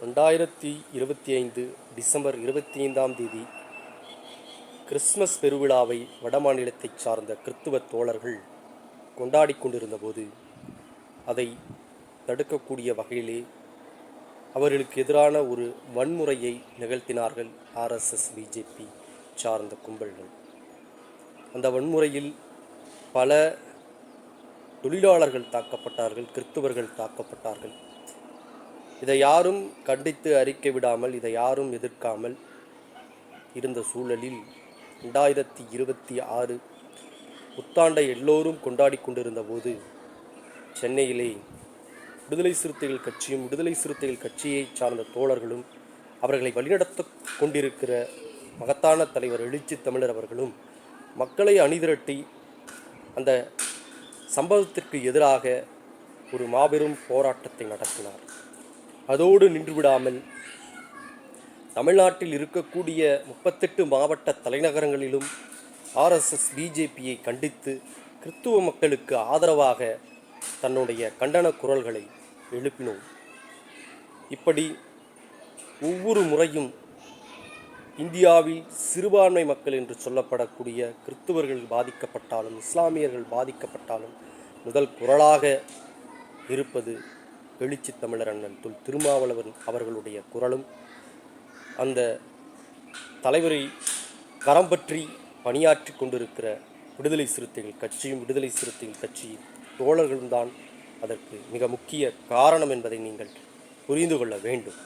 2025 December 25ஆம் தேதி Christmas பெருவிழாவை வடமாநிலத்தைச் சார்ந்த கிறித்துவ தோழர்கள் கொண்டாடி கொண்டிருந்தபோது அதை தடுக்கக்கூடிய வகையிலே அவர்களுக்கு எதிரான ஒரு வன்முறையை நிகழ்த்தினார்கள் ஆர்எஸ்எஸ் பிஜேபி சார்ந்த கும்பல்கள். அந்த வன்முறையில் பல தொழிலாளர்கள் தாக்கப்பட்டார்கள், கிறித்துவர்கள் தாக்கப்பட்டார்கள். இதை யாரும் கண்டித்து அறிக்கை விடாமல், இதை யாரும் எதிர்க்காமல் இருந்த சூழலில் 2026 புத்தாண்டை எல்லோரும் கொண்டாடி கொண்டிருந்த போது சென்னையிலே விடுதலை சிறுத்தைகள் கட்சியும் விடுதலை சிறுத்தைகள் கட்சியை சார்ந்த தோழர்களும் அவர்களை வழிநடத்த கொண்டிருக்கிற மகத்தான தலைவர் எழுச்சி தமிழர் அவர்களும் மக்களை அணிதிரட்டி அந்த சம்பவத்திற்கு எதிராக ஒரு மாபெரும் போராட்டத்தை நடத்தினார். அதோடு நின்றுவிடாமல் தமிழ்நாட்டில் இருக்கக்கூடிய 38 மாவட்ட தலைநகரங்களிலும் ஆர்எஸ்எஸ் பிஜேபியை கண்டித்து கிறித்துவ மக்களுக்கு ஆதரவாக தன்னுடைய கண்டன குரல்களை எழுப்பினோம். இப்படி ஒவ்வொரு முறையும் இந்தியாவில் சிறுபான்மை மக்கள் என்று சொல்லப்படக்கூடிய கிறித்துவர்கள் பாதிக்கப்பட்டாலும் இஸ்லாமியர்கள் பாதிக்கப்பட்டாலும் முதல் குரலாக இருப்பது எழுச்சி தமிழர் அண்ணன் தொல் திருமாவளவன் அவர்களுடைய குரலும், அந்த தலைவரை கரம் பற்றி பணியாற்றி கொண்டிருக்கிற விடுதலை சிறுத்தைகள் கட்சியும் விடுதலை சிறுத்தைகள் கட்சியும் தோழர்களும் தான் அதற்கு மிக முக்கிய காரணம் என்பதை நீங்கள் புரிந்து கொள்ள வேண்டும்.